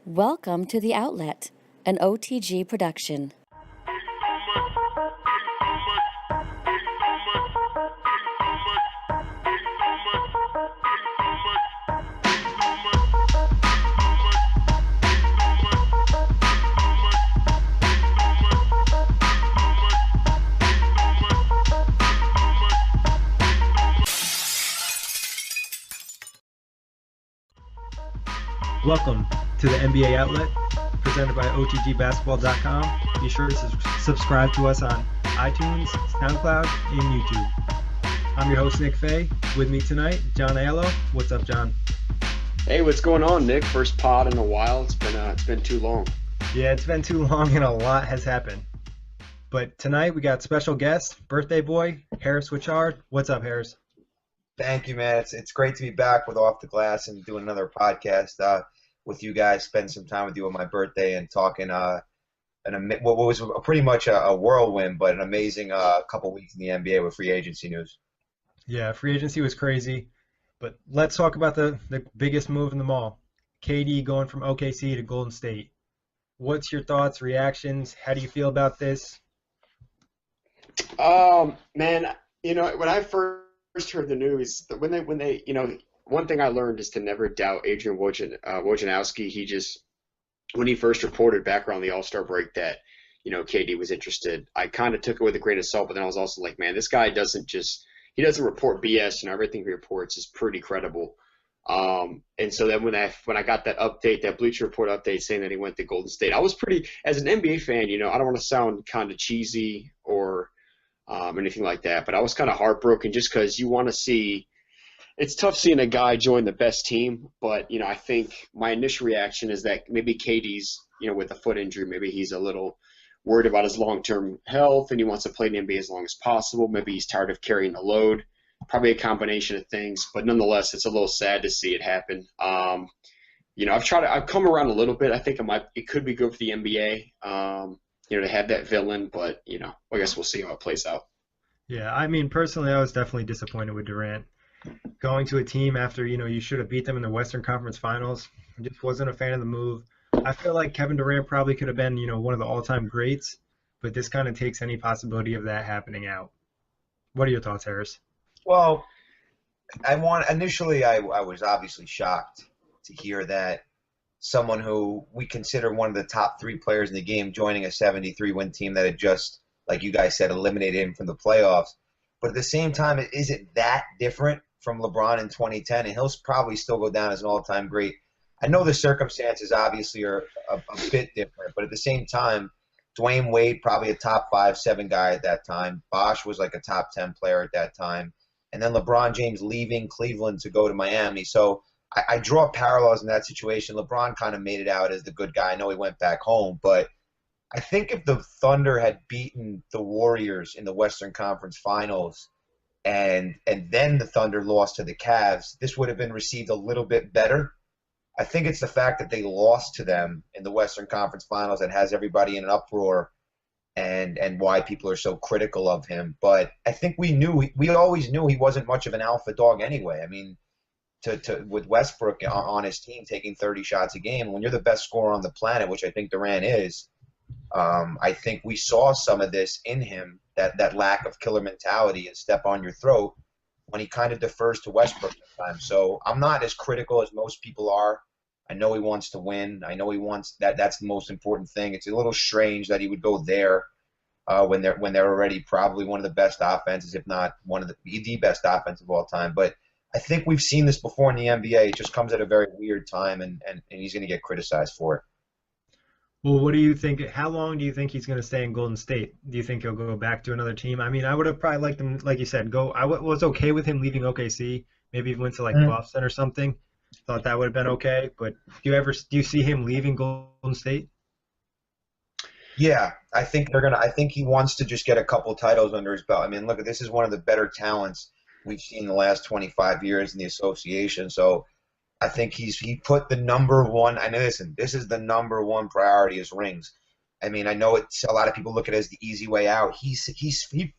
Welcome to The Outlet, an OTG production. Welcome to the NBA Outlet, presented by OTGBasketball.com. Be sure to subscribe to us on iTunes, SoundCloud, and YouTube. I'm your host, Nick Fay. With me tonight, John Aiello. What's up, John? Hey, what's going on, Nick? First pod in a while. It's been too long. Yeah, it's been too long and a lot has happened. But tonight we got special guest, birthday boy, Harris Wichard. What's up, Harris? Thank you, man. It's great to be back with Off the Glass and doing another podcast with you guys. Spend some time with you on my birthday and talking what was pretty much a whirlwind, but an amazing couple weeks in the NBA with free agency news. Yeah, free agency was crazy. But let's talk about the biggest move in them all. KD going from OKC to Golden State. What's your thoughts, reactions? How do you feel about this? Man, when I first heard the news, when they, one thing I learned is to never doubt Adrian Wojnarowski. When he first reported back around the All-Star break that, KD was interested, I kind of took it with a grain of salt, but then I was also like, man, this guy doesn't report BS, everything he reports is pretty credible. And so then when I got that update, that Bleacher Report update saying that he went to Golden State, I was as an NBA fan, I don't want to sound kind of cheesy or anything like that, but I was kind of heartbroken just because you want to see. It's tough seeing a guy join the best team, but I think my initial reaction is that maybe KD's with a foot injury, maybe he's a little worried about his long-term health and he wants to play in the NBA as long as possible. Maybe he's tired of carrying the load. Probably a combination of things, but nonetheless, it's a little sad to see it happen. I've come around a little bit. I think it could be good for the NBA, to have that villain, but I guess we'll see how it plays out. Yeah, I mean, personally, I was definitely disappointed with Durant going to a team after, you should have beat them in the Western Conference Finals. I just wasn't a fan of the move. I feel like Kevin Durant probably could have been, one of the all-time greats, but this kind of takes any possibility of that happening out. What are your thoughts, Harris? Well, initially I was obviously shocked to hear that someone who we consider one of the top three players in the game joining a 73-win team that had just, like you guys said, eliminated him from the playoffs. But at the same time, is it that different from LeBron in 2010? And he'll probably still go down as an all-time great. I know the circumstances obviously are a bit different, but at the same time, Dwayne Wade, probably a top 5-7 guy at that time. Bosh was like a top 10 player at that time. And then LeBron James leaving Cleveland to go to Miami. So I draw parallels in that situation. LeBron kind of made it out as the good guy. I know he went back home, but I think if the Thunder had beaten the Warriors in the Western Conference Finals and then the Thunder lost to the Cavs, this would have been received a little bit better. I think it's the fact that they lost to them in the Western Conference Finals that has everybody in an uproar and why people are so critical of him. But I think we always knew he wasn't much of an alpha dog anyway. I mean, with Westbrook on his team taking 30 shots a game, when you're the best scorer on the planet, which I think Durant is, I think we saw some of this in him, that lack of killer mentality and step on your throat when he kind of defers to Westbrook at times. So I'm not as critical as most people are. I know he wants to win. I know he wants that's the most important thing. It's a little strange that he would go there when they're already probably one of the best offenses, if not one of the best offense of all time. But I think we've seen this before in the NBA. It just comes at a very weird time, and he's going to get criticized for it. Well, what do you think? How long do you think he's going to stay in Golden State? Do you think he'll go back to another team? I mean, I would have probably liked him, like you said, go. I was okay with him leaving OKC. Maybe he went to Boston or something. Thought that would have been okay. But do you see him leaving Golden State? Yeah, I think he wants to just get a couple titles under his belt. I mean, look, this is one of the better talents we've seen in the last 25 years in the association. So I think he put the number one. I know, listen, this is the number one priority is rings. I mean, I know it's a lot of people look at it as the easy way out. He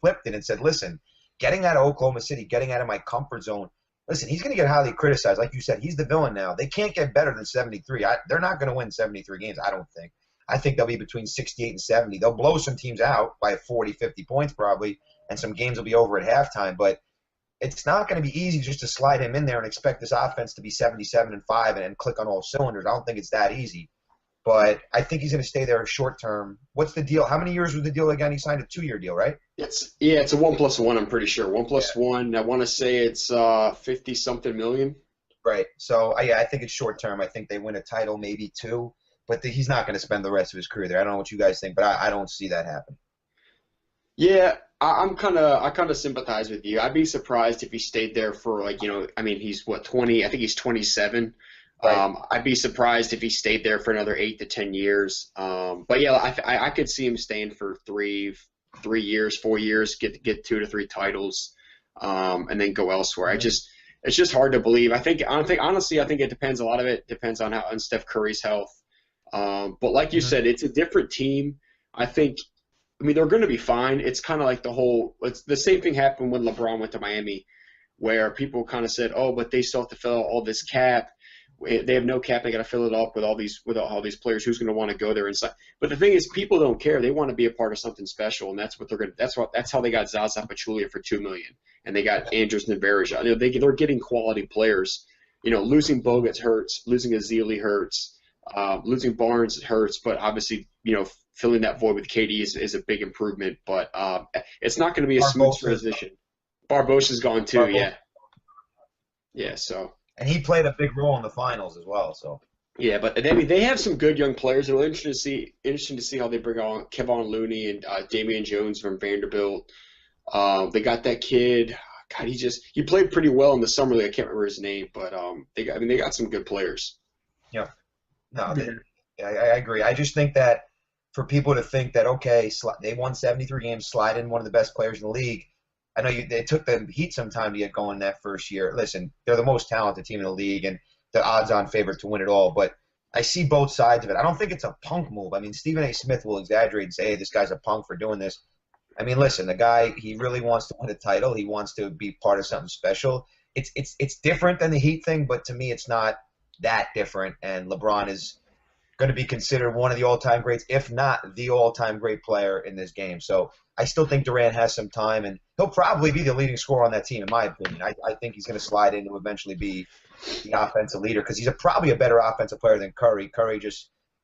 flipped it and said, listen, getting out of Oklahoma City, getting out of my comfort zone, listen, he's going to get highly criticized. Like you said, he's the villain now. They can't get better than 73. They're not going to win 73 games, I don't think. I think they'll be between 68 and 70. They'll blow some teams out by 40, 50 points probably, and some games will be over at halftime. But it's not going to be easy just to slide him in there and expect this offense to be 77-5 and click on all cylinders. I don't think it's that easy. But I think he's going to stay there short term. What's the deal? How many years was the deal again? He signed a 2-year deal, right? It's a 1+1. I'm pretty sure 1+1. I want to say it's 50-something million. Right. So I think it's short term. I think they win a title, maybe 2. But he's not going to spend the rest of his career there. I don't know what you guys think, but I don't see that happen. Yeah, I kind of sympathize with you. I'd be surprised if he stayed there for he's what, 20? I think he's 27. Right. I'd be surprised if he stayed there for another 8 to 10 years. But yeah, I could see him staying for 3 years, 4 years, get 2 to 3 titles, and then go elsewhere. It's just hard to believe. Honestly, I think it depends. A lot of it depends on Steph Curry's health. But like you said, it's a different team. They're going to be fine. It's kind of like it's the same thing happened when LeBron went to Miami, where people kind of said, oh, but they still have to fill out all this cap. They have no cap. They got to fill it up with all these players. Who's going to want to go there inside? But the thing is, people don't care. They want to be a part of something special, and that's what they're going to. That's how they got Zaza Pachulia for $2 million, and they got Andrews Nevarija. They're getting quality players. Losing Bogut hurts. Losing Azili hurts. Losing Barnes hurts. But obviously, filling that void with KD is a big improvement. But it's not going to be a smooth transition. Barbossa's gone too. Barbosa. Yeah. So. And he played a big role in the finals as well. So yeah, but they have some good young players. It'll be interesting to see how they bring on Kevon Looney and Damian Jones from Vanderbilt. They got that kid. God, he played pretty well in the summer league. I can't remember his name, but they got some good players. Yeah, no, I agree. I just think that for people to think that they won 73 games, slide in one of the best players in the league. I know it took the Heat some time to get going that first year. Listen, they're the most talented team in the league and the odds-on favorite to win it all. But I see both sides of it. I don't think it's a punk move. Stephen A. Smith will exaggerate and say, hey, this guy's a punk for doing this. Listen, the guy, he really wants to win a title. He wants to be part of something special. It's different than the Heat thing, but to me it's not that different. And LeBron is going to be considered one of the all-time greats, if not the all-time great player in this game. So I still think Durant has some time, and he'll probably be the leading scorer on that team, in my opinion. I think he's going to slide in to eventually be the offensive leader because he's probably a better offensive player than Curry. Curry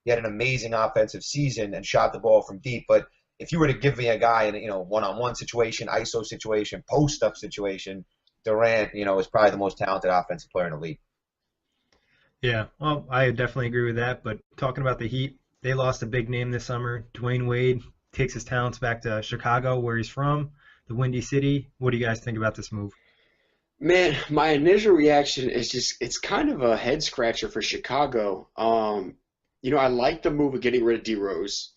he had an amazing offensive season and shot the ball from deep. But if you were to give me a guy in a one-on-one situation, ISO situation, post-up situation, Durant, is probably the most talented offensive player in the league. Yeah, well, I definitely agree with that. But talking about the Heat, they lost a big name this summer. Dwayne Wade takes his talents back to Chicago, where he's from, the Windy City. What do you guys think about this move? Man, my initial reaction is it's kind of a head scratcher for Chicago. I like the move of getting rid of D Rose.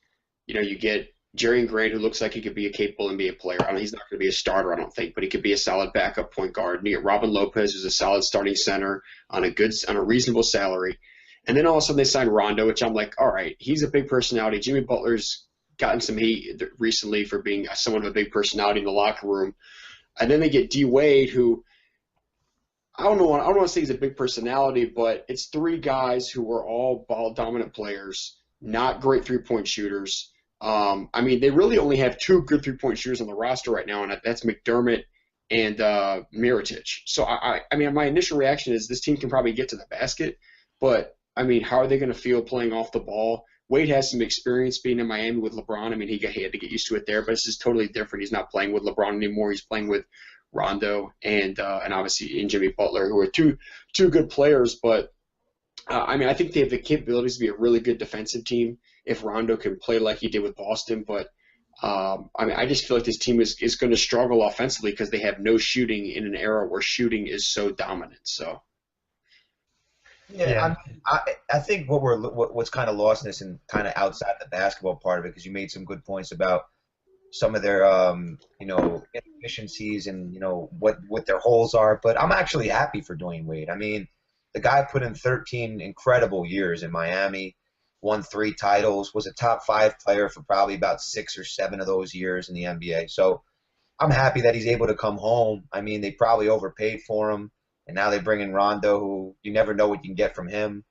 You get Jerry Grant, who looks like he could be a capable NBA player. He's not going to be a starter, I don't think, but he could be a solid backup point guard. And you get Robin Lopez, who's a solid starting center on a reasonable salary. And then all of a sudden they signed Rondo, which I'm like, all right, he's a big personality. Jimmy Butler's gotten some heat recently for being somewhat of a big personality in the locker room. And then they get D Wade, who I don't want to say he's a big personality, but it's 3 guys who are all ball dominant players, not great 3-point shooters. They really only have 2 good 3-point shooters on the roster right now, and that's McDermott and Mirotic. So my initial reaction is this team can probably get to the basket, but how are they going to feel playing off the ball? Wade has some experience being in Miami with LeBron. He had to get used to it there, but this is totally different. He's not playing with LeBron anymore. He's playing with Rondo and obviously in Jimmy Butler, who are two good players. But I think they have the capabilities to be a really good defensive team if Rondo can play like he did with Boston. But I just feel like this team is going to struggle offensively because they have no shooting in an era where shooting is so dominant. So. Yeah, I think what's kind of lost in this and kind of outside the basketball part of it, because you made some good points about some of their inefficiencies and what their holes are. But I'm actually happy for Dwayne Wade. The guy put in 13 incredible years in Miami, won 3 titles, was a top 5 player for probably about 6 or 7 of those years in the NBA. So I'm happy that he's able to come home. They probably overpaid for him. And now they bring in Rondo, who you never know what you can get from him,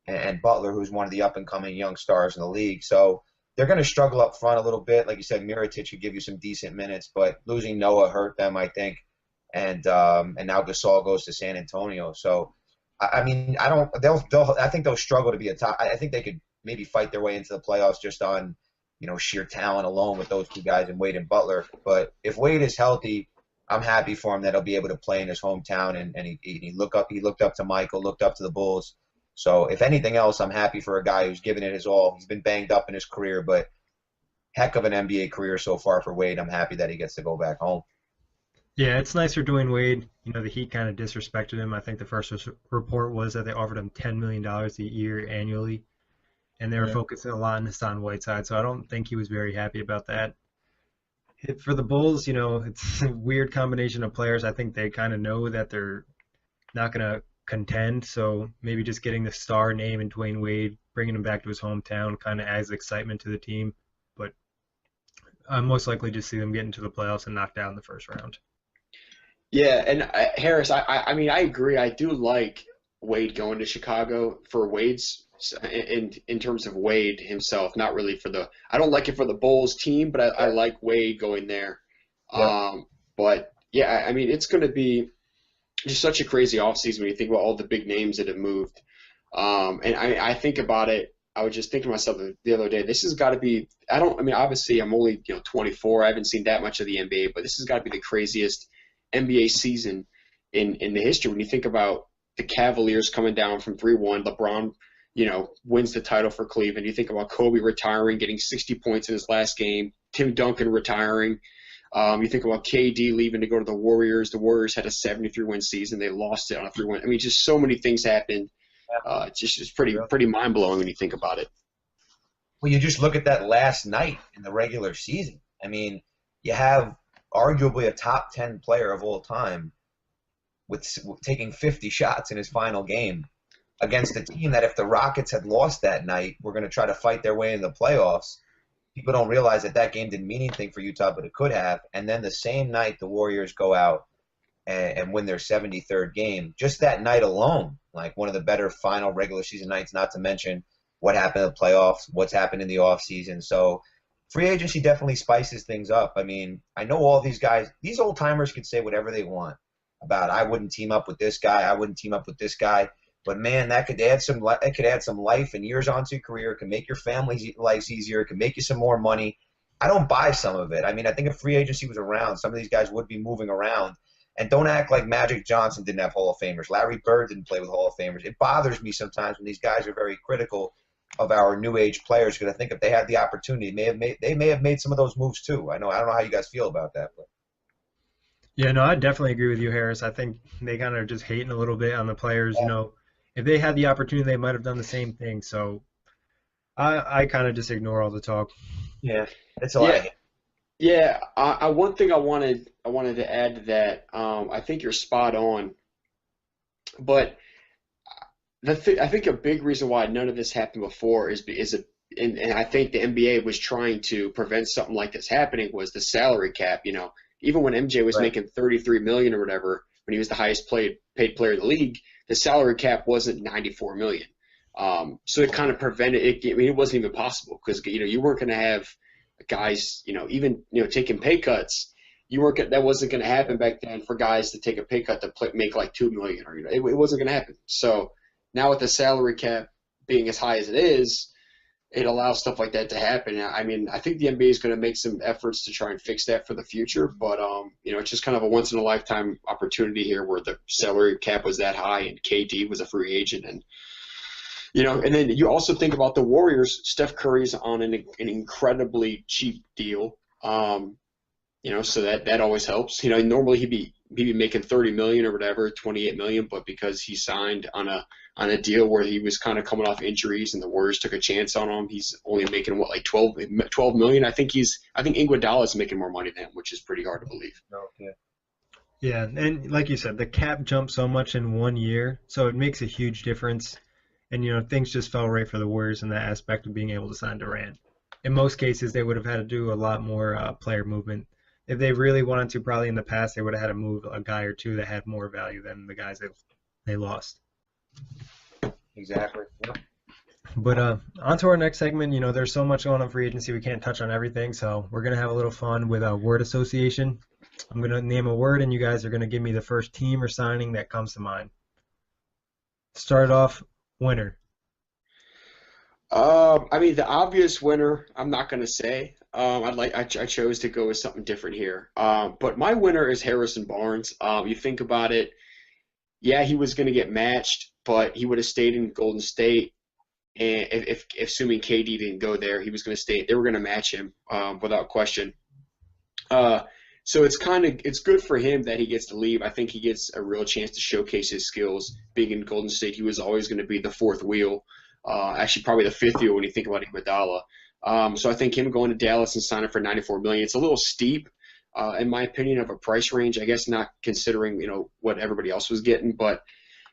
and Butler, who's one of the up-and-coming young stars in the league. So they're going to struggle up front a little bit. Like you said, Mirotic could give you some decent minutes, but losing Noah hurt them, I think. And now Gasol goes to San Antonio. So I mean, I think they'll struggle to be a top. I think they could maybe fight their way into the playoffs just on, sheer talent alone with those two guys and Wade and Butler. But if Wade is healthy, I'm happy for him that he'll be able to play in his hometown, and he looked up to Michael, looked up to the Bulls. So if anything else, I'm happy for a guy who's given it his all. He's been banged up in his career, but heck of an NBA career so far for Wade. I'm happy that he gets to go back home. Yeah, it's nice for Dwayne Wade. The Heat kind of disrespected him. I think the first report was that they offered him $10 million a year annually, and they were focusing a lot on Hassan Whiteside, so I don't think he was very happy about that. For the Bulls, it's a weird combination of players. I think they kind of know that they're not going to contend, so maybe just getting the star name in Dwayne Wade, bringing him back to his hometown kind of adds excitement to the team. But I'm most likely to see them get into the playoffs and knocked out in the first round. Yeah, and Harris, I mean, I agree. I do like Wade going to Chicago for Wade's in terms of Wade himself, not really for the. I don't like it for the Bulls team, but I like Wade going there. Yeah. But yeah, I mean, it's going to be just such a crazy offseason when you think about all the big names that have moved. And I think about it. I was just thinking to myself the other day, this has got to be. I mean, obviously, I'm only 24. I haven't seen that much of the NBA, but this has got to be the craziest NBA season in the history when you think about the Cavaliers coming down from 3-1. LeBron, wins the title for Cleveland. You think about Kobe retiring, getting 60 points in his last game. Tim Duncan retiring. You think about KD leaving to go to the Warriors. The Warriors had a 73-win season. They lost it on a 3-1. I mean, just so many things happened. It's pretty mind-blowing when you think about it. Well, you just look at that last night in the regular season. I mean, you have arguably a top 10 player of all time with taking 50 shots in his final game against a team that if the Rockets had lost that night, were going to try to fight their way in the playoffs. People don't realize that game didn't mean anything for Utah, but it could have. And then the same night, the Warriors go out and win their 73rd game. Just that night alone, like one of the better final regular season nights, not to mention what happened in the playoffs, what's happened in the offseason. So free agency definitely spices things up. I mean, I know all these guys, these old timers could say whatever they want about I wouldn't team up with this guy, I wouldn't team up with this guy. But man, that could add some life and years onto your career. It can make your family's lives easier. It can make you some more money. I don't buy some of it. I mean, I think if free agency was around, some of these guys would be moving around. And don't act like Magic Johnson didn't have Hall of Famers. Larry Bird didn't play with Hall of Famers. It bothers me sometimes when these guys are very critical of our new age players, because I think if they had the opportunity, they may have made some of those moves too. I don't know how you guys feel about that, but Yeah, no, I definitely agree with you, Harris. I think they kind of just hating a little bit on the players. If they had the opportunity, they might have done the same thing. So I kind of just ignore all the talk. yeah, it's a lot. Yeah, one thing I wanted to add to that. I think you're spot on, but I think a big reason why none of this happened before and I think the NBA was trying to prevent something like this happening was the salary cap. Even when MJ was making $33 million or whatever, when he was the highest paid player in the league, the salary cap wasn't $94 million. So it kind of prevented it. I mean, it wasn't even possible because you weren't going to have guys even taking pay cuts. That wasn't going to happen back then for guys to take a pay cut to make like $2 million or it wasn't going to happen. So now with the salary cap being as high as it is, it allows stuff like that to happen. I mean, I think the NBA is going to make some efforts to try and fix that for the future, but it's just kind of a once in a lifetime opportunity here where the salary cap was that high and KD was a free agent, and and then you also think about the Warriors. Steph Curry's on an incredibly cheap deal, so that always helps. Normally he'd be making $30 million or whatever, $28 million, but because he signed on a deal where he was kind of coming off injuries and the Warriors took a chance on him, he's only making like 12 million. I think Iguodala's making more money than him, which is pretty hard to believe. Yeah, and like you said, the cap jumped so much in 1 year, so it makes a huge difference. And things just fell right for the Warriors in that aspect of being able to sign Durant. In most cases, they would have had to do a lot more player movement. if they really wanted to, probably in the past they would have had to move a guy or two that had more value than the guys they lost. Exactly. Yep. But on to our next segment. There's so much going on free agency, we can't touch on everything, so we're going to have a little fun with a word association. I'm going to name a word, and you guys are going to give me the first team or signing that comes to mind. Start off, winner. I mean, the obvious winner, I'm not going to say. I chose to go with something different here. But my winner is Harrison Barnes. You think about it, yeah, he was going to get matched, but he would have stayed in Golden State. And if assuming KD didn't go there, he was going to stay. They were going to match him without question. So it's good for him that he gets to leave. I think he gets a real chance to showcase his skills. Being in Golden State, he was always going to be the fourth wheel. Actually, probably the fifth wheel when you think about Iguodala. So I think him going to Dallas and signing for $94 million, it's a little steep, in my opinion, of a price range. I guess not considering what everybody else was getting, but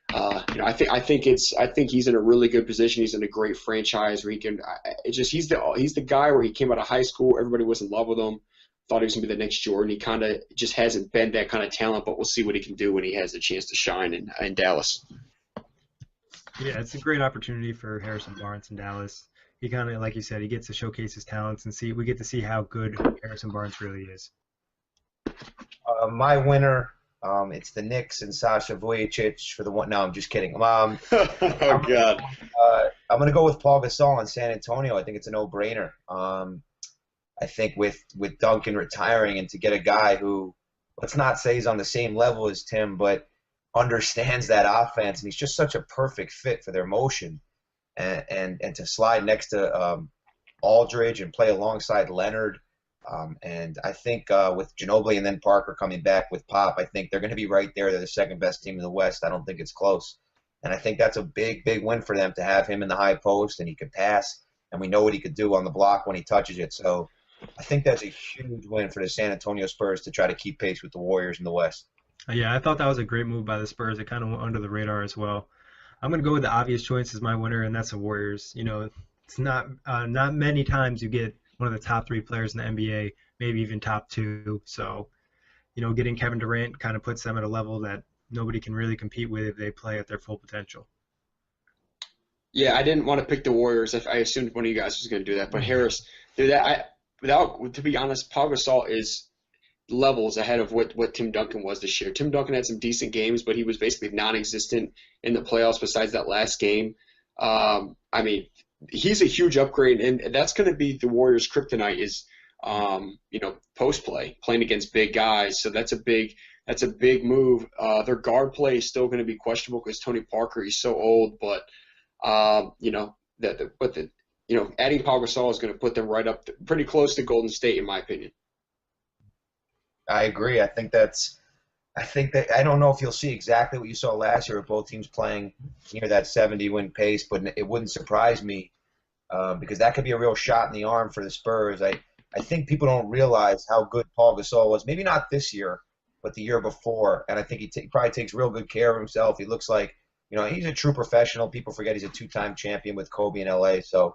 I think he's in a really good position. He's in a great franchise where he can. He's the guy where he came out of high school. Everybody was in love with him. Thought he was gonna be the next Jordan. He kind of just hasn't been that kind of talent, but we'll see what he can do when he has a chance to shine in Dallas. Yeah, it's a great opportunity for Harrison Barnes in Dallas. He kind of, like you said, he gets to showcase his talents and we get to see how good Harrison Barnes really is. My winner, it's the Knicks and Sasha Vujacic for the one. No, I'm just kidding. Oh God. I'm gonna go with Paul Gasol in San Antonio. I think it's a no-brainer. I think with Duncan retiring and to get a guy who, let's not say he's on the same level as Tim, but understands that offense, and he's just such a perfect fit for their motion, and to slide next to Aldridge and play alongside Leonard, and I think with Ginobili and then Parker coming back with Pop, I think they're going to be right there. They're the second best team in the West. I don't think it's close, and I think that's a big win for them to have him in the high post, and he could pass, and we know what he could do on the block when he touches it. So I think that's a huge win for the San Antonio Spurs to try to keep pace with the Warriors in the West. Yeah, I thought that was a great move by the Spurs. It kind of went under the radar as well. I'm going to go with the obvious choice as my winner, and that's the Warriors. It's not many times you get one of the top three players in the NBA, maybe even top two. So, getting Kevin Durant kind of puts them at a level that nobody can really compete with if they play at their full potential. Yeah, I didn't want to pick the Warriors. I assumed one of you guys was going to do that, but Harris, dude, to be honest, Pau Gasol is levels ahead of what Tim Duncan was this year. Tim Duncan had some decent games, but he was basically non-existent in the playoffs besides that last game. I mean, he's a huge upgrade, and that's going to be the Warriors' kryptonite is, post play, playing against big guys. So that's a big move. Their guard play is still going to be questionable because Tony Parker, he's so old, but adding Pau Gasol is going to put them right up pretty close to Golden State, in my opinion. I agree. I think that I don't know if you'll see exactly what you saw last year with both teams playing near that 70-win pace, but it wouldn't surprise me because that could be a real shot in the arm for the Spurs. I think people don't realize how good Paul Gasol was. Maybe not this year, but the year before. And I think he probably takes real good care of himself. He looks like, he's a true professional. People forget he's a two-time champion with Kobe in LA. So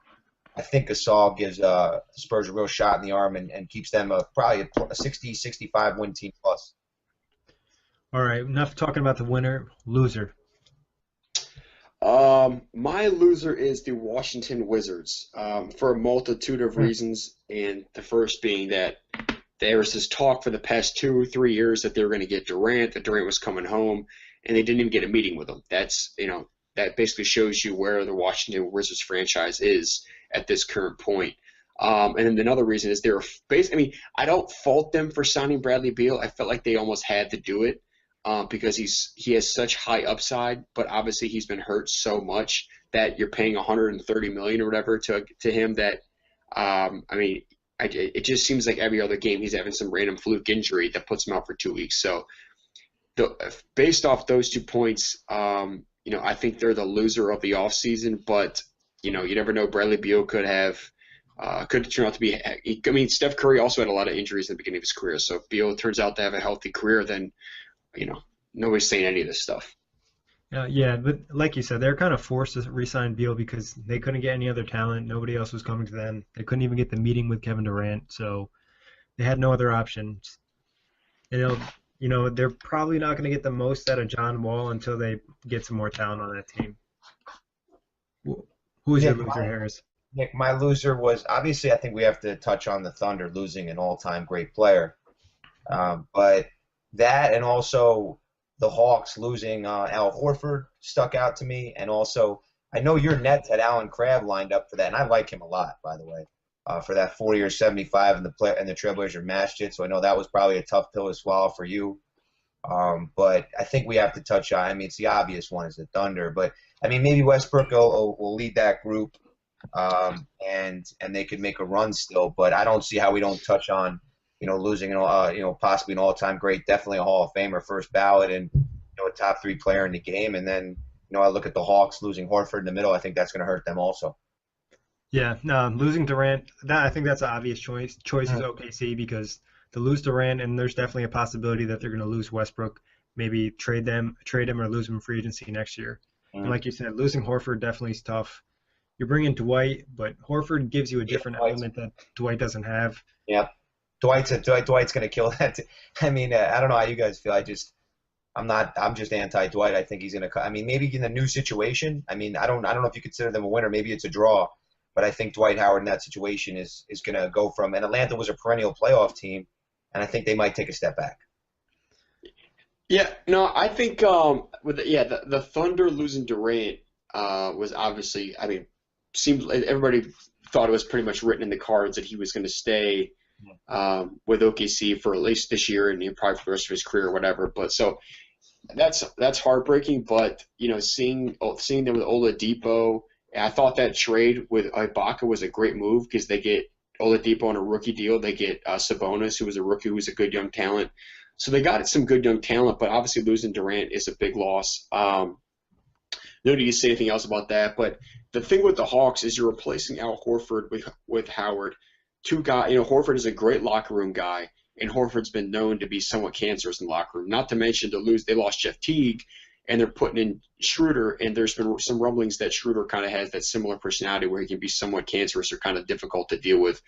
I think Gasol gives the Spurs a real shot in the arm and keeps them probably a 60, 65 win team plus. All right, enough talking about the winner. Loser. My loser is the Washington Wizards for a multitude of reasons, and the first being that there was this talk for the past 2 or 3 years that they were going to get Durant, that Durant was coming home, and they didn't even get a meeting with him. That basically shows you where the Washington Wizards franchise is at this current point. And then another reason is I don't fault them for signing Bradley Beal. I felt like they almost had to do it because he has such high upside, but obviously he's been hurt so much that you're paying $130 million or whatever to him that it just seems like every other game he's having some random fluke injury that puts him out for 2 weeks. So based off those 2 points, I think they're the loser of the offseason, but you never know. Bradley Beal could turn out to be. I mean, Steph Curry also had a lot of injuries in the beginning of his career. So if Beal turns out to have a healthy career, then nobody's saying any of this stuff. Yeah, but like you said, they're kind of forced to re-sign Beal because they couldn't get any other talent. Nobody else was coming to them. They couldn't even get the meeting with Kevin Durant, so they had no other option. And they're probably not going to get the most out of John Wall until they get some more talent on that team. Who's your Nick, loser, Harris? Nick, my loser was obviously I think we have to touch on the Thunder losing an all-time great player, but that and also the Hawks losing Al Horford stuck out to me, and also I know your Nets had Alan Crabb lined up for that, and I like him a lot, by the way, for that 40 or 75, and the Trailblazer matched it, so I know that was probably a tough pill to swallow for you. But I think we have to touch on. I mean, it's the obvious one is the Thunder, but I mean maybe Westbrook will lead that group, and they could make a run still. But I don't see how we don't touch on losing possibly an all-time great, definitely a Hall of Famer, first ballot, and a top 3 player in the game. And then I look at the Hawks losing Horford in the middle. I think that's going to hurt them also. Yeah, no, losing Durant, I think that's an obvious choice. Choice is OKC because to lose Durant, and there's definitely a possibility that they're going to lose Westbrook, maybe trade him or lose him in free agency next year. And like you said, losing Horford definitely is tough. You're bringing Dwight, but Horford gives you a different element that Dwight doesn't have. Yeah, Dwight's going to kill that. I mean, I don't know how you guys feel. I'm just anti-Dwight. I think he's going to. I mean, maybe in a new situation. I mean, I don't know if you consider them a winner. Maybe it's a draw, but I think Dwight Howard in that situation is going to go from. And Atlanta was a perennial playoff team, and I think they might take a step back. Yeah, no, I think the Thunder losing Durant was obviously, I mean, seemed like everybody thought it was pretty much written in the cards that he was going to stay with OKC for at least this year and probably for the rest of his career or whatever. But so that's heartbreaking. But seeing them with Oladipo, I thought that trade with Ibaka was a great move because they get Oladipo on a rookie deal. They get Sabonis, who was a rookie, who was a good young talent. So they got some good young talent, but obviously losing Durant is a big loss. No need to say anything else about that. But the thing with the Hawks is you're replacing Al Horford with Howard. Two guys, Horford is a great locker room guy, and Horford's been known to be somewhat cancerous in the locker room. Not to mention they lost Jeff Teague, and they're putting in Schroeder, and there's been some rumblings that Schroeder kind of has that similar personality where he can be somewhat cancerous or kind of difficult to deal with.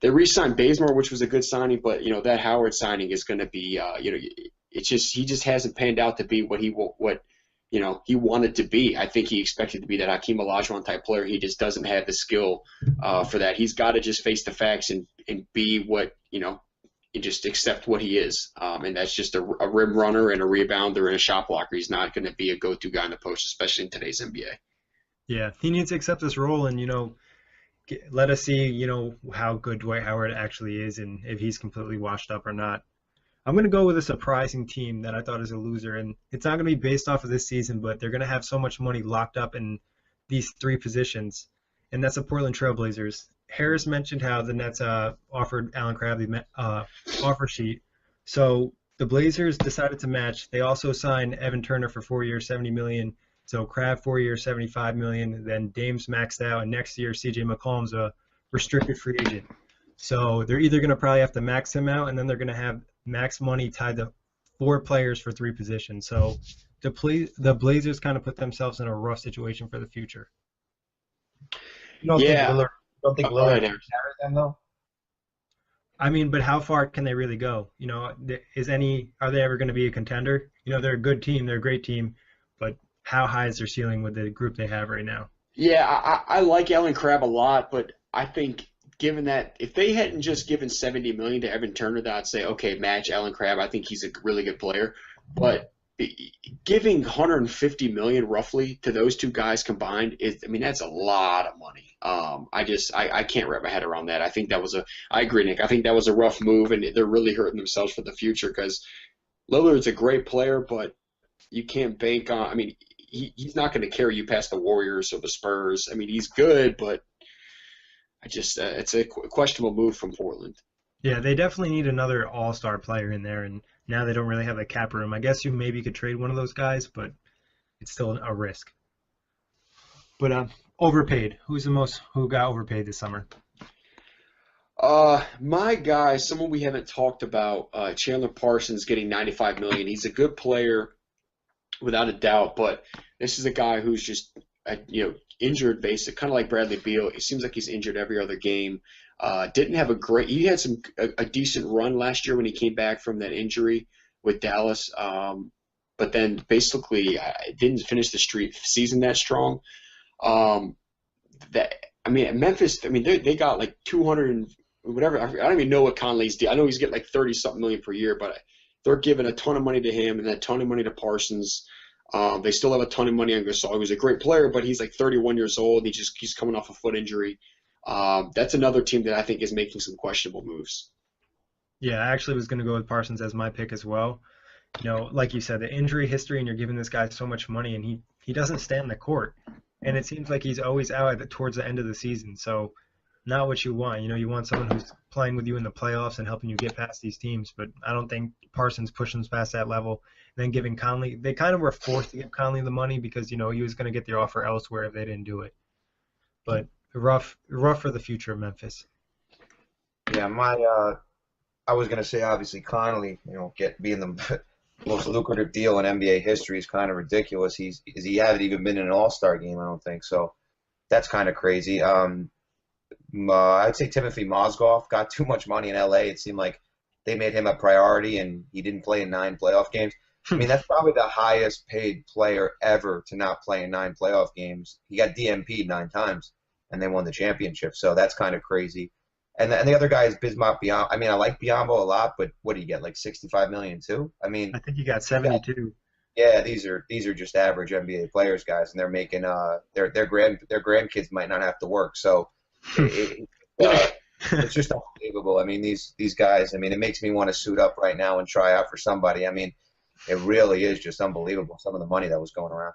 They re-signed Bazemore, which was a good signing, but that Howard signing is going to be, he just hasn't panned out to be what he wanted to be. I think he expected to be that Hakeem Olajuwon type player. He just doesn't have the skill for that. He's got to just face the facts and be what and just accept what he is. And that's just a rim runner and a rebounder and a shot blocker. He's not going to be a go-to guy in the post, especially in today's NBA. Yeah, he needs to accept this role and let us see, how good Dwight Howard actually is and if he's completely washed up or not. I'm going to go with a surprising team that I thought is a loser, and it's not going to be based off of this season, but they're going to have so much money locked up in these 3 positions, and that's the Portland Trailblazers. Harris mentioned how the Nets offered Alan Crabb the offer sheet, so the Blazers decided to match. They also signed Evan Turner for 4 years, $70 million. So Crabb 4 years, $75 million. Then Dame's maxed out, and next year C.J. McCollum's a restricted free agent. So they're either going to probably have to max him out, and then they're going to have max money tied to 4 players for 3 positions. So the Blazers kind of put themselves in a rough situation for the future. You don't think Lillard carries them though? I mean, but how far can they really go? Are they ever going to be a contender? They're a good team, they're a great team, but how high is their ceiling with the group they have right now? Yeah, I like Alan Crabb a lot, but I think given that if they hadn't just given $70 million to Evan Turner, that I'd say, okay, match Alan Crabb. I think he's a really good player. But giving $150 million roughly to those 2 guys combined that's a lot of money. I can't wrap my head around that. I think I agree, Nick. I think that was a rough move, and they're really hurting themselves for the future because Lillard's a great player, but you can't bank on. He's not going to carry you past the Warriors or the Spurs. He's good, but it's a questionable move from Portland. Yeah, they definitely need another all-star player in there, and now they don't really have a cap room. I guess you maybe could trade one of those guys, but it's still a risk. But overpaid. Who got overpaid this summer? My guy, someone we haven't talked about, Chandler Parsons getting $95 million. He's a good player, without a doubt, but this is a guy who's just injured, basically, kind of like Bradley Beal. It seems like he's injured every other game. Didn't have he had a decent run last year when he came back from that injury with Dallas. But then basically didn't finish the season that strong. Memphis, they got like 200 and whatever. I don't even know what Conley's deal. I know he's getting like 30-something million per year, but they're giving a ton of money to him and a ton of money to Parsons. They still have a ton of money on Gasol. He was a great player, but he's like 31 years old. He's coming off a foot injury. That's another team that I think is making some questionable moves. Yeah, I actually was going to go with Parsons as my pick as well. Like you said, the injury history, and you're giving this guy so much money, and he doesn't stay on the court. And it seems like he's always out towards the end of the season. So not what you want. You want someone who's playing with you in the playoffs and helping you get past these teams. But I don't think Parsons pushes past that level. And then giving Conley, they kind of were forced to give Conley the money because, he was going to get the offer elsewhere if they didn't do it. But rough for the future of Memphis. Yeah, I was gonna say obviously Conley, being the most lucrative deal in NBA history is kind of ridiculous. He hasn't even been in an All-Star game, I don't think. So that's kind of crazy. I'd say Timothy Mozgov got too much money in LA. It seemed like they made him a priority, and he didn't play in 9 playoff games. That's probably the highest paid player ever to not play in 9 playoff games. He got DMP'd 9 times, and they won the championship. So that's kind of crazy. And the other guy is Bismack Biyombo. I like Biyombo a lot, but what do you get, like $65 million too? I think he got 72. Yeah, these are just average NBA players, guys, and they're making their grandkids might not have to work. So it's just unbelievable. These guys. It makes me want to suit up right now and try out for somebody. It really is just unbelievable, some of the money that was going around.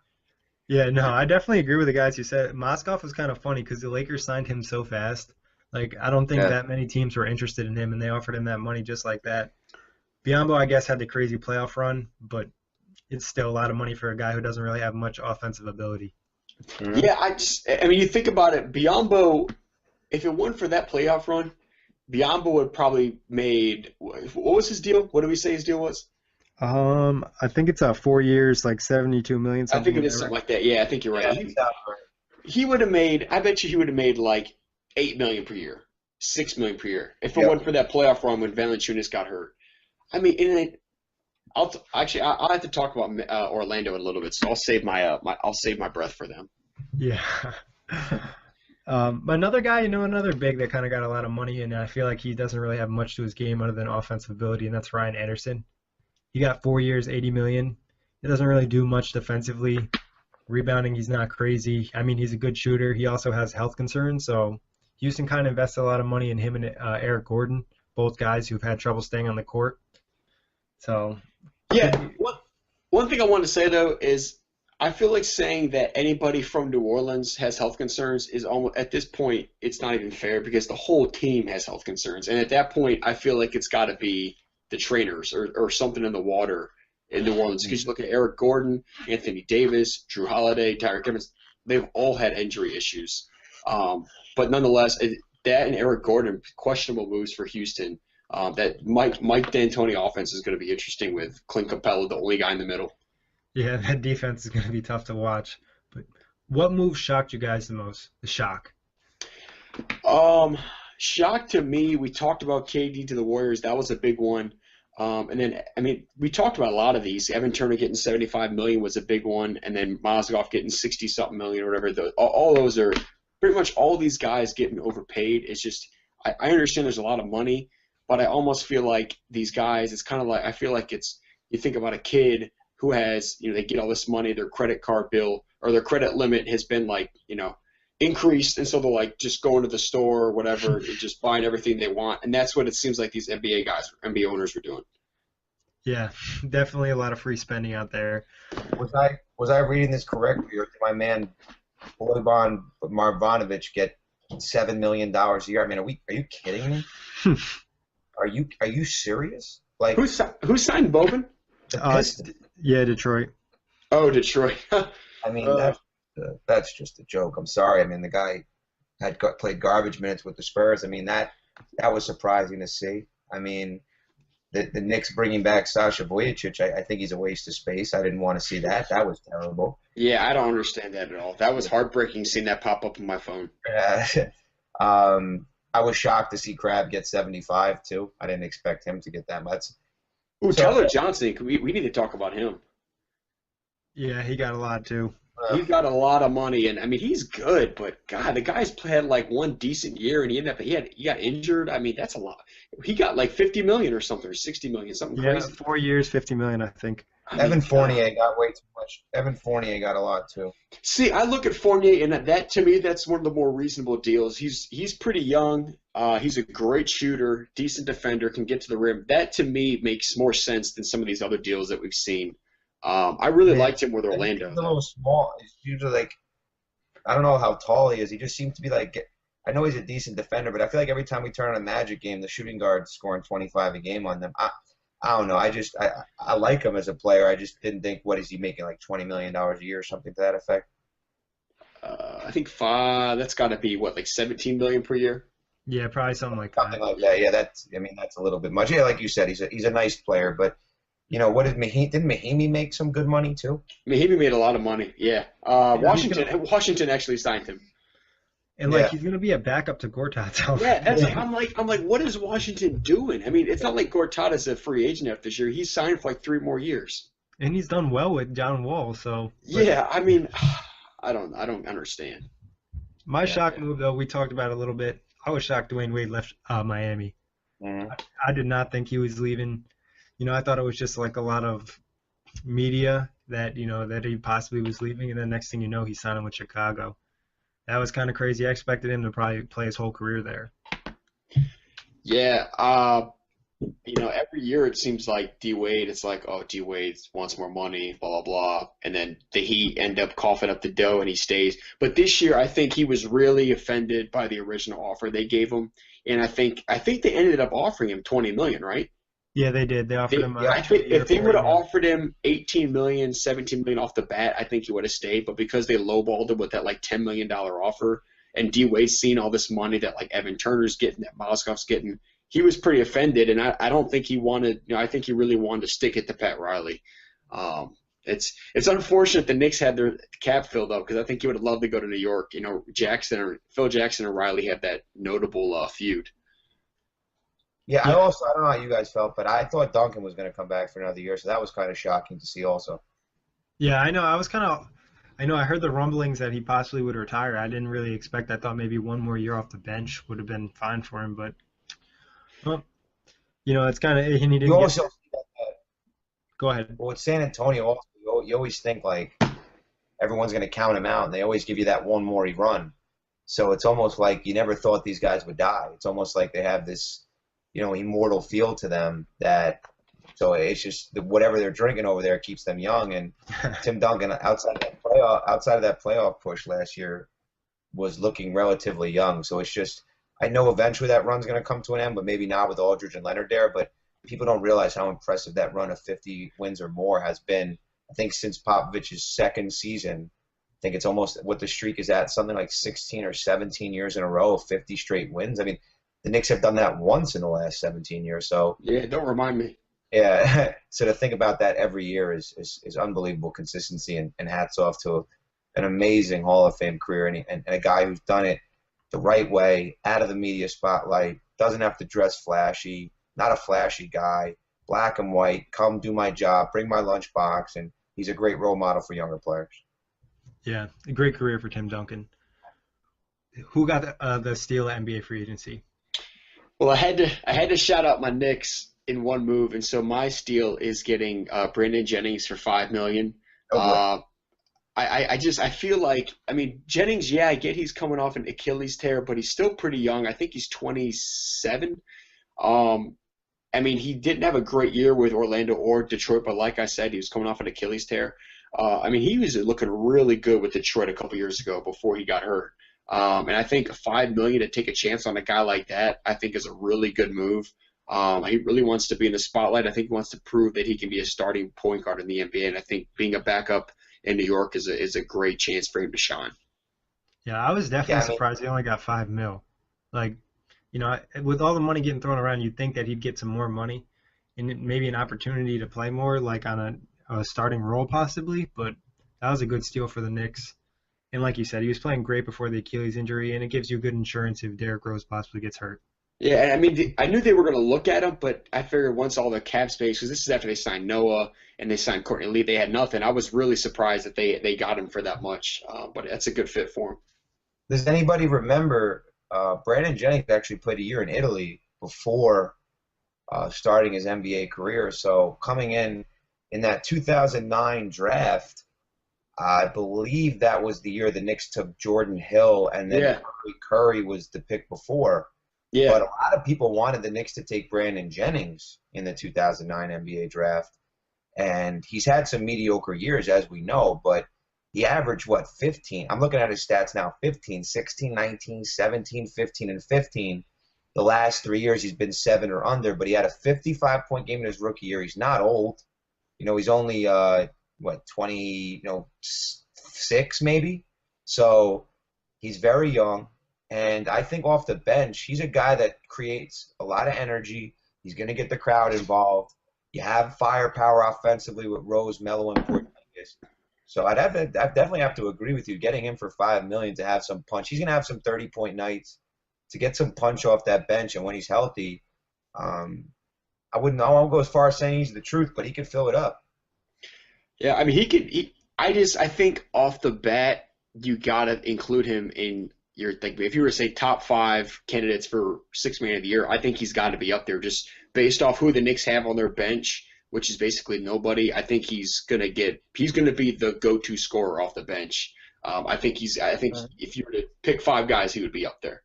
Yeah, no, I definitely agree with the guys you said. Mozgov was kind of funny because the Lakers signed him so fast. I don't think that many teams were interested in him, and they offered him that money just like that. Biyombo, I guess, had the crazy playoff run, but it's still a lot of money for a guy who doesn't really have much offensive ability. Mm-hmm. Yeah, you think about it, Biyombo, if it weren't for that playoff run, Biyombo would probably made – what was his deal? What did we say his deal was? I think it's 4 years, like $72 million. I think it is something like that. Yeah, I think you're right. He would have made – I bet you he would have made like $8 million per year, $6 million per year if it weren't for that playoff run when Valanciunas got hurt. I'll have to talk about Orlando in a little bit, so I'll save my breath for them. Yeah. Another guy, another big that kind of got a lot of money, and I feel like he doesn't really have much to his game other than offensive ability, and that's Ryan Anderson. He got 4 years, $80 million. He doesn't really do much defensively. Rebounding, he's not crazy. He's a good shooter. He also has health concerns, so Houston kind of invested a lot of money in him and Eric Gordon, both guys who've had trouble staying on the court. So yeah, one thing I want to say though is I feel like saying that anybody from New Orleans has health concerns is almost at this point it's not even fair because the whole team has health concerns, and at that point I feel like it's got to be the trainers or something in the water in New Orleans because you look at Eric Gordon, Anthony Davis, Drew Holiday, Tyreek Evans, they've all had injury issues. But nonetheless, that and Eric Gordon, questionable moves for Houston. That Mike D'Antoni offense is going to be interesting with Clint Capella, the only guy in the middle. Yeah, that defense is going to be tough to watch. But what move shocked you guys the most? The shock. Shock to me, we talked about KD to the Warriors. That was a big one. And then, we talked about a lot of these. Evan Turner getting $75 million was a big one, and then Mozgov getting 60-something million or whatever. All those are pretty much all these guys getting overpaid. It's just I understand there's a lot of money, but I almost feel like these guys. It's kind of like I feel like it's you think about a kid who has they get all this money, their credit card bill or their credit limit has been increased, and so they're just going to the store or whatever, and just buying everything they want, and that's what it seems like these NBA owners were doing. Yeah, definitely a lot of free spending out there. Was I reading this correctly, or did my man Bojan Marjanovic get $7 million a year? Are you kidding me? Are you serious? Who signed Boban? Yeah, Detroit. Oh, Detroit. That's just a joke. I'm sorry. The guy had played garbage minutes with the Spurs. That was surprising to see. The Knicks bringing back Sasha Vujacic, I think he's a waste of space. I didn't want to see that. That was terrible. Yeah, I don't understand that at all. That was heartbreaking seeing that pop up on my phone. I was shocked to see Crab get 75 too. I didn't expect him to get that much. Ooh, So, Tyler Johnson, we need to talk about him. Yeah, he got a lot too. He's got a lot of money, and I mean he's good, but God, the guy's had like one decent year, and he got injured. I mean that's a lot. He got like 50 million or something, or 60 million, something Yeah, crazy. 4 years, 50 million, I think. I Evan mean, Fournier got way too much. Evan Fournier got a lot too. See, I look at Fournier, and that to me, that's one of the more reasonable deals. He's pretty young. He's a great shooter, decent defender, can get to the rim. That to me makes more sense than some of these other deals that we've seen. I really Yeah. liked him with He's Orlando. a little small. He's usually like, I don't know how tall he is. He just seems to be like, I know he's a decent defender, but I feel like every time we turn on a Magic game, the shooting guard's scoring 25 a game on them. I don't know. I like him as a player. I just didn't think, what is he making, like $20 million a year or something to that effect? I think that's got to be what, like 17 million per year. Yeah, probably something like Something that. like that. Yeah, that's a little bit much. Yeah, like you said, he's a nice player, but what did didn't Mahimi make some good money too? I mean, he made a lot of money. Yeah. he's Washington actually signed him. And Yeah. he's gonna be a backup to Gortat. Yeah, that's I'm like, what is Washington doing? I mean, it's not like Gortata's a free agent after this year. He's signed for like 3 more years. And he's done well with John Wall, so. Yeah, I mean, I don't understand. My Yeah. shock move, though, we talked about it a little bit. I was shocked Dwayne Wade left Miami. Mhm. I did not think he was leaving. I thought it was just like a lot of media that, that he possibly was leaving, and then next thing you know, he's signing with Chicago. That was kind of crazy. I expected him to probably play his whole career there. Yeah, every year it seems like D Wade. It's like, oh, D Wade wants more money, blah blah blah, and then the Heat end up coughing up the dough and he stays. But this year, I think he was really offended by the original offer they gave him, and I think they ended up offering him 20 million, right? Yeah, they did. They offered him. I think if they would have offered him 18 million, 17 million off the bat, I think he would have stayed. But because they lowballed him with that like $10 million offer, and D Wade's seen all this money that like Evan Turner's getting, that Mozgov's getting, he was pretty offended, and I don't think he wanted. I think he really wanted to stick it to Pat Riley. It's unfortunate the Knicks had their cap filled up because I think he would have loved to go to New York. Phil Jackson and Riley have that notable feud. Yeah, I don't know how you guys felt, but I thought Duncan was going to come back for another year, so that was kind of shocking to see also. Yeah, I know. I heard the rumblings that he possibly would retire. I didn't really expect. I thought maybe one more year off the bench would have been fine for him, but well, it's kind of, and he didn't You get. also Go ahead. Well, with San Antonio, also, you always think like everyone's going to count him out, and they always give you that one more run. So it's almost like you never thought these guys would die. It's almost like they have this, immortal feel to them that. So it's just whatever they're drinking over there keeps them young. And Tim Duncan, outside of that playoff push last year, was looking relatively young. So it's just, I know eventually that run's going to come to an end, but maybe not with Aldridge and Leonard there. But people don't realize how impressive that run of 50 wins or more has been. I think since Popovich's second season, I think it's almost what the streak is at, something like 16 or 17 years in a row of 50 straight wins. I mean, the Knicks have done that once in the last 17 years. So Yeah, don't remind me. yeah, so to think about that every year is unbelievable consistency, and hats off to an amazing Hall of Fame career, and a guy who's done it the right way, out of the media spotlight, doesn't have to dress flashy, not a flashy guy, black and white, come do my job, bring my lunchbox, and he's a great role model for younger players. Yeah, a great career for Tim Duncan. Who got the steal at NBA free agency? Well, I had to shout out my Knicks in one move, and so my steal is getting Brandon Jennings for $5 million. Oh, I feel like, I mean, Jennings, yeah, I get he's coming off an Achilles tear, but he's still pretty young. I think he's 27. I mean, he didn't have a great year with Orlando or Detroit, but like I said, he was coming off an Achilles tear. I mean, he was looking really good with Detroit a couple years ago before he got hurt. And I think $5 million to take a chance on a guy like that, I think is a really good move. He really wants to be in the spotlight. I think he wants to prove that he can be a starting point guard in the NBA, and I think being a backup in New York is a great chance for him to shine. Yeah, I was definitely surprised he only got $5 million. Like, with all the money getting thrown around, you'd think that he'd get some more money and maybe an opportunity to play more, like on a starting role possibly. But that was a good steal for the Knicks. And like you said, he was playing great before the Achilles injury, and it gives you good insurance if Derrick Rose possibly gets hurt. Yeah, and I mean, I knew they were going to look at him, but I figured once all the cap space, because this is after they signed Noah and they signed Courtney Lee, they had nothing. I was really surprised that they got him for that much, but that's a good fit for him. Does anybody remember Brandon Jennings actually played a year in Italy before starting his NBA career? So coming in that 2009 draft, I believe that was the year the Knicks took Jordan Hill, and then Yeah. Curry was the pick before. Yeah, But a lot of people wanted the Knicks to take Brandon Jennings in the 2009 NBA draft, and he's had some mediocre years, as we know, but he averaged, 15? I'm looking at his stats now, 15, 16, 19, 17, 15, and 15. The last 3 years he's been 7 or under, but he had a 55-point game in his rookie year. He's not old. He's only, 20, 6 maybe? So he's very young. And I think off the bench, he's a guy that creates a lot of energy. He's going to get the crowd involved. You have firepower offensively with Rose, Melo, and Porzingis. So I'd definitely have to agree with you. Getting him for $5 million to have some punch. He's going to have some 30-point nights to get some punch off that bench. And when he's healthy, I won't go as far as saying he's the truth, but he could fill it up. yeah. I mean, I think off the bat, you gotta include him in your thing. If you were to say top 5 candidates for Sixth Man of the Year, I think he's got to be up there just based off who the Knicks have on their bench, which is basically nobody. I think he's gonna be the go-to scorer off the bench. I think if you were to pick 5 guys, he would be up there.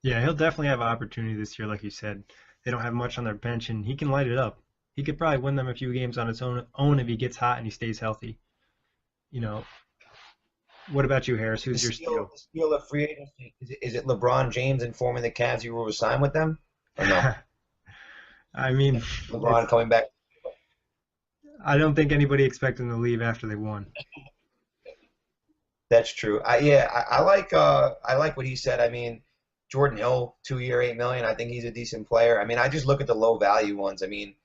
Yeah, he'll definitely have an opportunity this year, like you said. They don't have much on their bench, and he can light it up. He could probably win them a few games on his own if he gets hot and he stays healthy. What about you, Harris? Who's your steal? The steal of free agency, is it LeBron James informing the Cavs you will sign with them? Or no? I mean, LeBron coming back? I don't think anybody expected him to leave after they won. That's true. I like what he said. I mean, Jordan Hill, 2-year, $8 million. I think he's a decent player. I mean, I just look at the low value ones. I mean,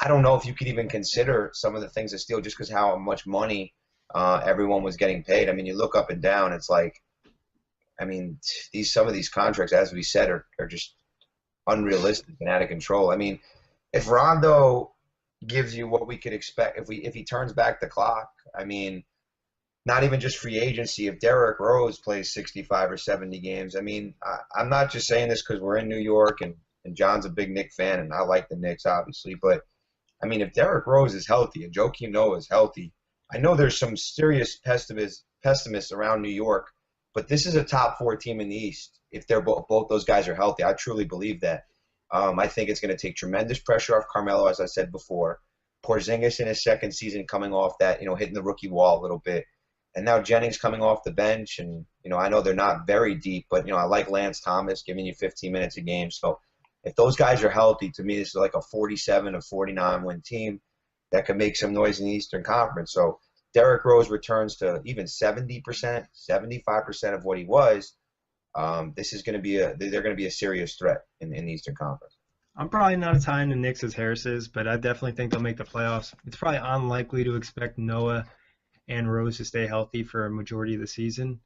I don't know if you could even consider some of the things a steal just because how much money everyone was getting paid. I mean, you look up and down. It's like, I mean, some of these contracts, as we said, are just unrealistic and out of control. I mean, if Rondo gives you what we could expect, if he turns back the clock, I mean, not even just free agency. If Derrick Rose plays 65 or 70 games, I mean, I'm not just saying this because we're in New York and John's a big Knicks fan and I like the Knicks, obviously. But, I mean, if Derrick Rose is healthy and Joakim Noah is healthy, I know there's some serious pessimists around New York, but this is a top 4 team in the East. If they're both those guys are healthy, I truly believe that. I think it's going to take tremendous pressure off Carmelo, as I said before. Porzingis in his second season coming off that, hitting the rookie wall a little bit. And now Jennings coming off the bench, and I know they're not very deep, but I like Lance Thomas giving you 15 minutes a game. So if those guys are healthy, to me this is like a 47 or 49 win team that could make some noise in the Eastern Conference. So Derrick Rose returns to even 70%, 75% of what he was. This is going to be they're going to be a serious threat in the Eastern Conference. I'm probably not as high in the Knicks as Harris is, but I definitely think they'll make the playoffs. It's probably unlikely to expect Noah and Rose to stay healthy for a majority of the season.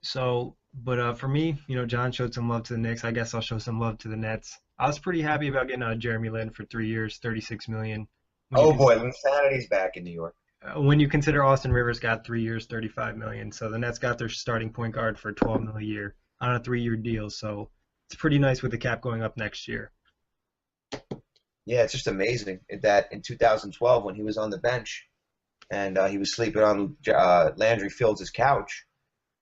So, but for me, John showed some love to the Knicks. I guess I'll show some love to the Nets. I was pretty happy about getting Jeremy Lin for 3 years, $36 million. Oh boy, Insanity's back in New York. When you consider Austin Rivers got 3 years, $35 million, so the Nets got their starting point guard for $12 million a year on a 3-year deal. So it's pretty nice with the cap going up next year. Yeah, it's just amazing that in 2012 when he was on the bench and he was sleeping on Landry Fields' couch,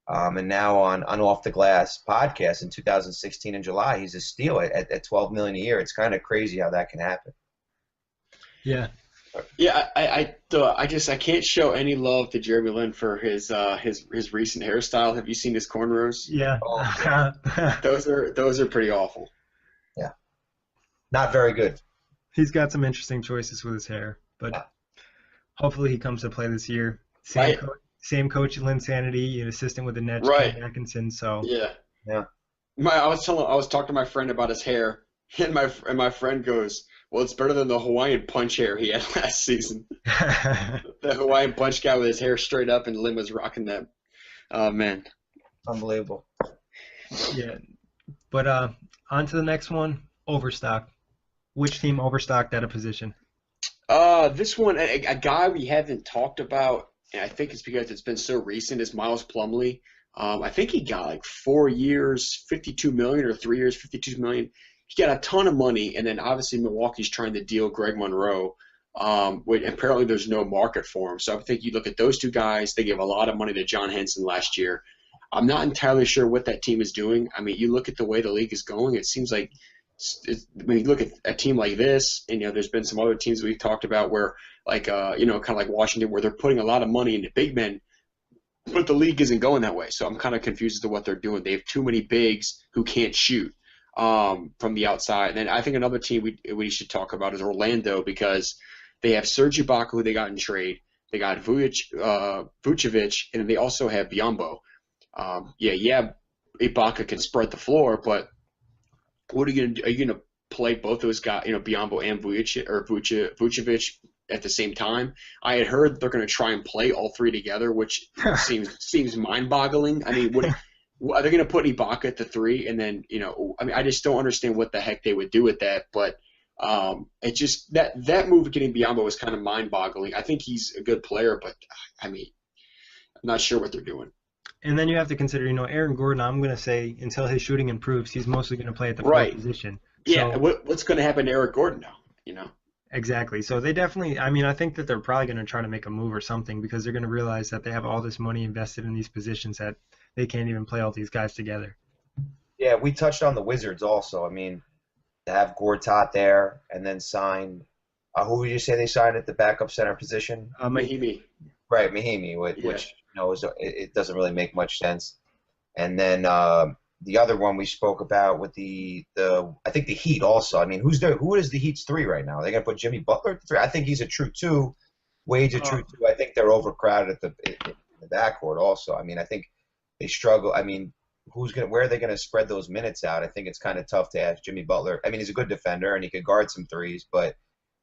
and now on Off the Glass podcast in 2016 in July, he's a steal at $12 million a year. It's kind of crazy how that can happen. Yeah. Yeah, I can't show any love to Jeremy Lin for his recent hairstyle. Have you seen his cornrows? Yeah. Oh, those are pretty awful. Yeah. Not very good. He's got some interesting choices with his hair, but hopefully he comes to play this year. Same coach, Lynn Sanity, assistant with the Nets, right. Ken Atkinson. So yeah. I was talking to my friend about his hair, and my friend goes, "Well, it's better than the Hawaiian punch hair he had last season." The Hawaiian punch guy with his hair straight up, and Lynn was rocking that Oh man. Unbelievable. Yeah. But on to the next one, overstock. Which team overstocked at a position? This one, a guy we haven't talked about, and I think it's because it's been so recent, is Miles Plumlee. I think he got like 4 years, 52 million, or 3 years, 52 million. He got a ton of money, and then obviously Milwaukee's trying to deal Greg Monroe. Apparently there's no market for him. So I think you look at those two guys, they gave a lot of money to John Henson last year. I'm not entirely sure what that team is doing. I mean, you look at the way the league is going, it seems like when you look at a team like this, and there's been some other teams we've talked about where, like, kind of like Washington, where they're putting a lot of money into big men, but the league isn't going that way. So I'm kind of confused as to what they're doing. They have too many bigs who can't shoot from the outside. And then I think another team we should talk about is Orlando, because they have Serge Ibaka, who they got in trade. They got Vucevic, and then they also have Biyombo. Ibaka can spread the floor, but what are you gonna do? Are you gonna play both those guys, Biyombo and Vucevic at the same time? I had heard they're gonna try and play all three together, which seems mind-boggling. I mean, are they gonna put Ibaka at the three, and then I just don't understand what the heck they would do with that. But it just that move of getting Biyombo was kind of mind-boggling. I think he's a good player, but I mean, I'm not sure what they're doing. And then you have to consider, Aaron Gordon, I'm going to say until his shooting improves, he's mostly going to play at the Right. fourth position. Yeah, So, what's going to happen to Eric Gordon now? exactly. So they definitely, I think that they're probably going to try to make a move or something, because they're going to realize that they have all this money invested in these positions that they can't even play all these guys together. Yeah, we touched on the Wizards also. I mean, to have Gortat there and then sign who would you say they signed at the backup center position? Mahimi. Right, Mahimi, which it doesn't really make much sense. And then the other one we spoke about with the I think the Heat also. I mean, who is the Heat's three right now? Are they gonna put Jimmy Butler at the three? I think he's a true two. Wade's a true two. I think they're overcrowded in the backcourt also. I mean, I think they struggle. I mean, where are they gonna spread those minutes out? I think it's kind of tough to ask Jimmy Butler. I mean, he's a good defender and he could guard some threes, but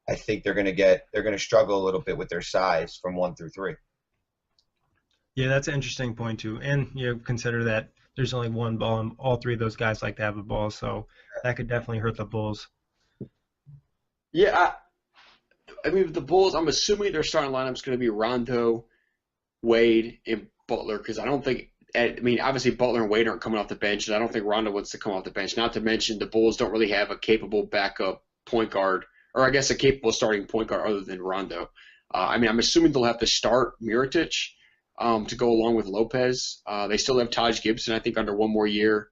I think they're gonna struggle a little bit with their size from 1 through 3. Yeah, that's an interesting point too. And consider that there's only one ball, and all three of those guys like to have the ball, so that could definitely hurt the Bulls. Yeah, I mean, the Bulls, I'm assuming their starting lineup is going to be Rondo, Wade, and Butler, because I don't think – I mean, obviously Butler and Wade aren't coming off the bench, and I don't think Rondo wants to come off the bench. Not to mention the Bulls don't really have a capable backup point guard, or I guess a capable starting point guard other than Rondo. I mean, I'm assuming they'll have to start Mirotic to go along with Lopez. They still have Taj Gibson, I think, under one more year,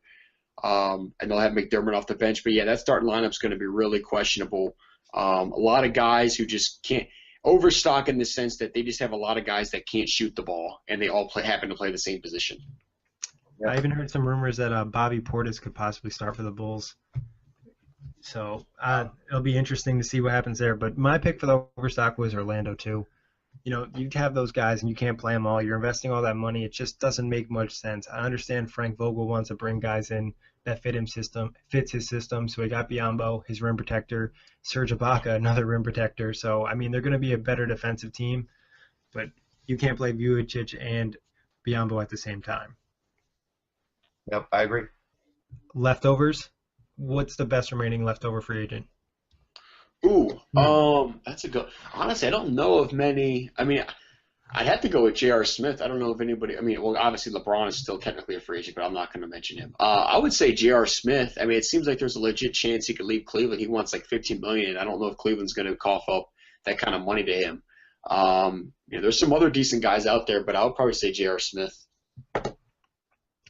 and they'll have McDermott off the bench. But, yeah, that starting lineup's going to be really questionable. A lot of guys who just can't – overstock in the sense that they just have a lot of guys that can't shoot the ball, and they all happen to play the same position. I even heard some rumors that Bobby Portis could possibly start for the Bulls. So it'll be interesting to see what happens there. But my pick for the overstock was Orlando too. You have those guys and you can't play them all. You're investing all that money. It just doesn't make much sense. I understand Frank Vogel wants to bring guys in that fits his system. So he got Biyombo, his rim protector, Serge Ibaka, another rim protector. So, I mean, they're going to be a better defensive team, but you can't play Vucevic and Biyombo at the same time. Yep, I agree. Leftovers. What's the best remaining leftover free agent? That's a good. Honestly, I don't know of many. I mean, I'd have to go with J.R. Smith. I don't know if anybody. I mean, well, obviously LeBron is still technically a free agent, but I'm not going to mention him. I would say J.R. Smith. I mean, it seems like there's a legit chance he could leave Cleveland. He wants like $15 million, and I don't know if Cleveland's going to cough up that kind of money to him. There's some other decent guys out there, but I would probably say J.R. Smith.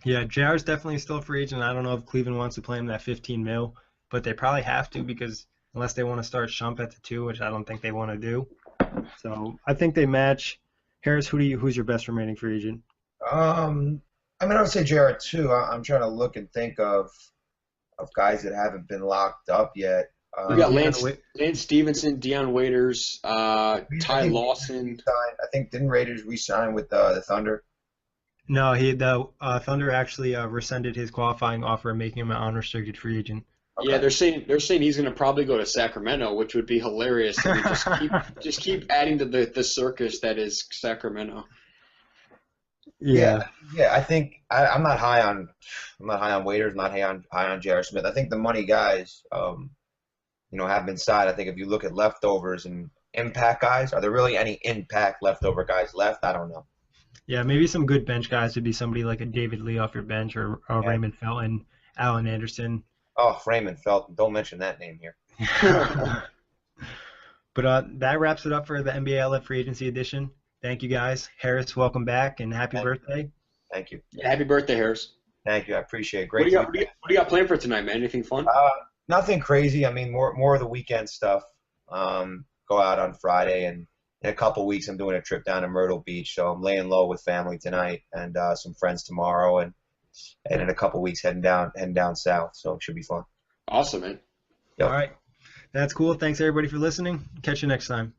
Yeah, JR's definitely still a free agent. I don't know if Cleveland wants to play him that $15 million, but they probably have to, because unless they want to start Shump at the 2, which I don't think they want to do. So I think they match. Harris, who's your best remaining free agent? I would say JR too. I'm trying to look and think of guys that haven't been locked up yet. We got Lance Stevenson, Deion Waiters, Ty Lawson. I think didn't Raiders re-sign with the Thunder? No, the Thunder actually rescinded his qualifying offer, making him an unrestricted free agent. Okay. Yeah, they're saying he's going to probably go to Sacramento, which would be hilarious. I mean, just keep adding to the circus that is Sacramento. Yeah. Yeah. I think I'm not high on Waiters, not high on J.R. Smith. I think the money guys, have been side. I think if you look at leftovers and impact guys, are there really any impact leftover guys left? I don't know. Yeah, maybe some good bench guys would be somebody like a David Lee off your bench or Yeah. Raymond Felton, Allen Anderson. Oh, Freeman Felton. Don't mention that name here. But that wraps it up for the NBA Outlet Free Agency edition. Thank you guys. Harris, welcome back and happy birthday. Thank you. Yeah, happy birthday, Harris. Thank you. I appreciate it. What Great. do you got planned for tonight, man? Anything fun? Nothing crazy. I mean, more of the weekend stuff. Go out on Friday, and in a couple weeks, I'm doing a trip down to Myrtle Beach. So I'm laying low with family tonight and some friends tomorrow, and in a couple weeks heading down south. So it should be fun. Awesome, man. Yep. All right. That's cool. Thanks everybody for listening. Catch you next time.